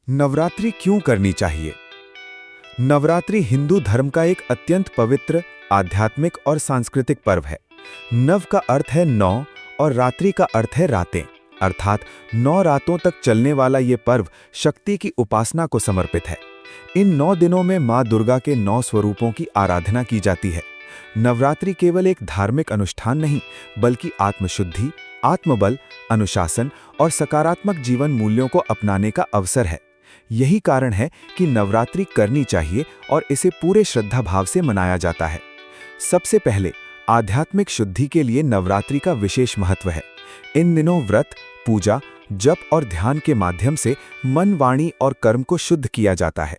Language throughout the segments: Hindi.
नवरात्रि क्यों करनी चाहिए? नवरात्रि हिंदू धर्म का एक अत्यंत पवित्र, आध्यात्मिक और सांस्कृतिक पर्व है। नव का अर्थ है 9 और रात्रि का अर्थ है रातें, अर्थात 9 रातों तक चलने वाला ये पर्व शक्ति की उपासना को समर्पित है। इन 9 दिनों में माँ दुर्गा के 9 स्वरूपों की आराधना की जाती है। नवरात्रि केवल एक धार्मिक अनुष्ठान नहीं, बल्कि आत्मशुद्धि, आत्मबल, अनुशासन और सकारात्मक जीवन मूल्यों को अपनाने का अवसर है। यही कारण है कि नवरात्रि करनी चाहिए और इसे पूरे श्रद्धा भाव से मनाया जाता है। सबसे पहले आध्यात्मिक शुद्धि के लिए नवरात्रि का विशेष महत्व है। इन दिनों व्रत, पूजा, जप और ध्यान के माध्यम से मन, वाणी और कर्म को शुद्ध किया जाता है।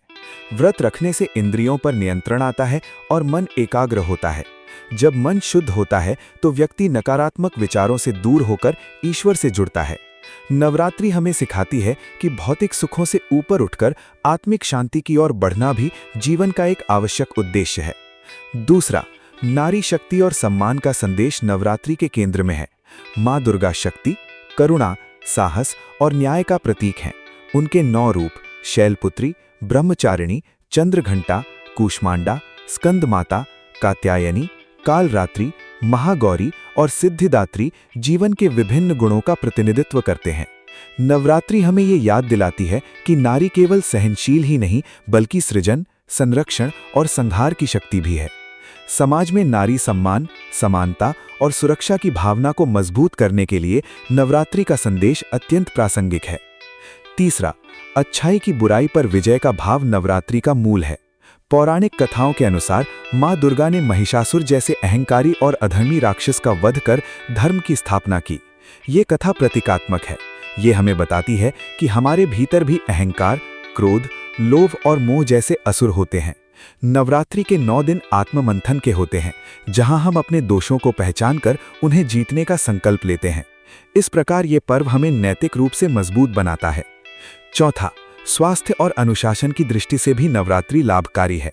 व्रत रखने से इंद्रियों पर नियंत्रण आता है और मन एकाग्र होता है। जब मन शुद्ध होता है तो व्यक्ति नकारात्मक विचारों से दूर होकर ईश्वर से जुड़ता है। नवरात्रि हमें सिखाती है कि भौतिक सुखों से ऊपर उठकर आत्मिक शांति की ओर बढ़ना भी जीवन का एक आवश्यक उद्देश्य है। दूसरा, नारी शक्ति और सम्मान का संदेश नवरात्रि के केंद्र में है। माँ दुर्गा शक्ति, करुणा, साहस और न्याय का प्रतीक हैं। उनके 9 रूप शैलपुत्री, ब्रह्मचारिणी, चंद्रघंटा, कूष्मांडा, स्कंदमाता, कात्यायनी, कालरात्रि, महागौरी और सिद्धिदात्री जीवन के विभिन्न गुणों का प्रतिनिधित्व करते हैं। नवरात्रि हमें ये याद दिलाती है कि नारी केवल सहनशील ही नहीं, बल्कि सृजन, संरक्षण और संहार की शक्ति भी है। समाज में नारी सम्मान, समानता और सुरक्षा की भावना को मजबूत करने के लिए नवरात्रि का संदेश अत्यंत प्रासंगिक है। तीसरा, अच्छाई की बुराई पर विजय का भाव नवरात्रि का मूल है। पौराणिक कथाओं के अनुसार माँ दुर्गा ने महिषासुर जैसे अहंकारी और अधर्मी राक्षस का वध कर धर्म की स्थापना की। ये कथा प्रतीकात्मक है। ये हमें बताती है कि हमारे भीतर भी अहंकार, क्रोध, लोभ और मोह जैसे असुर होते हैं। नवरात्रि के 9 दिन आत्ममंथन के होते हैं, जहां हम अपने दोषों को पहचान कर उन्हें जीतने का संकल्प लेते हैं। इस प्रकार ये पर्व हमें नैतिक रूप से मजबूत बनाता है। चौथा, स्वास्थ्य और अनुशासन की दृष्टि से भी नवरात्रि लाभकारी है।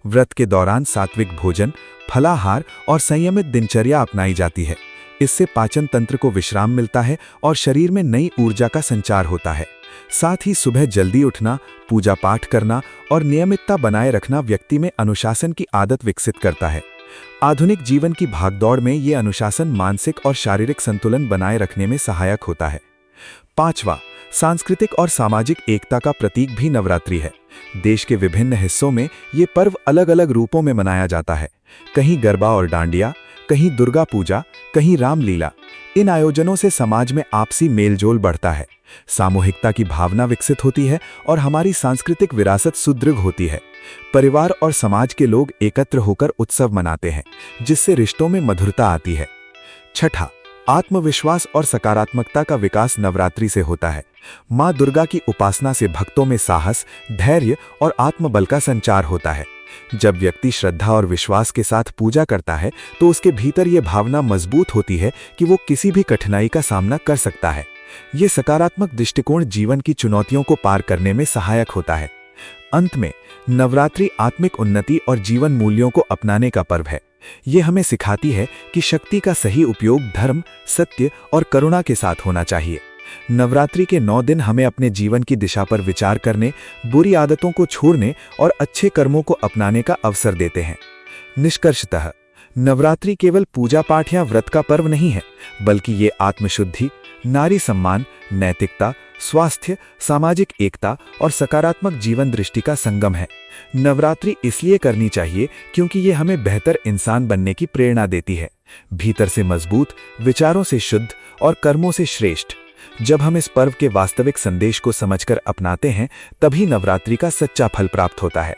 व्रत के दौरान सात्विक भोजन, फलाहार और संयमित दिनचर्या अपनाई जाती है। इससे पाचन तंत्र को विश्राम मिलता है और शरीर में नई ऊर्जा का संचार होता है। साथ ही सुबह जल्दी उठना, पूजा पाठ करना और नियमितता बनाए रखना व्यक्ति में अनुशासन की आदत विकसित करता है। आधुनिक जीवन की भागदौड़ में ये अनुशासन मानसिक और शारीरिक संतुलन बनाए रखने में सहायक होता है। पांचवा, सांस्कृतिक और सामाजिक एकता का प्रतीक भी नवरात्रि है। देश के विभिन्न हिस्सों में ये पर्व अलग अलग रूपों में मनाया जाता है। कहीं गरबा और डांडिया, कहीं दुर्गा पूजा, कहीं रामलीला। इन आयोजनों से समाज में आपसी मेलजोल बढ़ता है, सामूहिकता की भावना विकसित होती है और हमारी सांस्कृतिक विरासत सुदृढ़ होती है। परिवार और समाज के लोग एकत्र होकर उत्सव मनाते हैं, जिससे रिश्तों में मधुरता आती है। छठा, आत्मविश्वास और सकारात्मकता का विकास नवरात्रि से होता है। माँ दुर्गा की उपासना से भक्तों में साहस, धैर्य और आत्मबल का संचार होता है। जब व्यक्ति श्रद्धा और विश्वास के साथ पूजा करता है तो उसके भीतर ये भावना मजबूत होती है कि वो किसी भी कठिनाई का सामना कर सकता है। ये सकारात्मक दृष्टिकोण जीवन की चुनौतियों को पार करने में सहायक होता है। अंत में, नवरात्रि आत्मिक उन्नति और जीवन मूल्यों को अपनाने का पर्व है। ये हमें सिखाती है कि शक्ति का सही उपयोग धर्म, सत्य और करुणा के साथ होना चाहिए। नवरात्रि के 9 दिन हमें अपने जीवन की दिशा पर विचार करने, बुरी आदतों को छोड़ने और अच्छे कर्मों को अपनाने का अवसर देते हैं। निष्कर्षतः, नवरात्रि केवल पूजा पाठ या व्रत का पर्व नहीं है, बल्कि ये आत्मशुद्धि, नारी सम्मान, नैतिकता, स्वास्थ्य, सामाजिक एकता और सकारात्मक जीवन दृष्टि का संगम है। नवरात्रि इसलिए करनी चाहिए क्योंकि ये हमें बेहतर इंसान बनने की प्रेरणा देती है, भीतर से मजबूत, विचारों से शुद्ध और कर्मों से श्रेष्ठ। जब हम इस पर्व के वास्तविक संदेश को समझकर अपनाते हैं, तभी नवरात्रि का सच्चा फल प्राप्त होता है।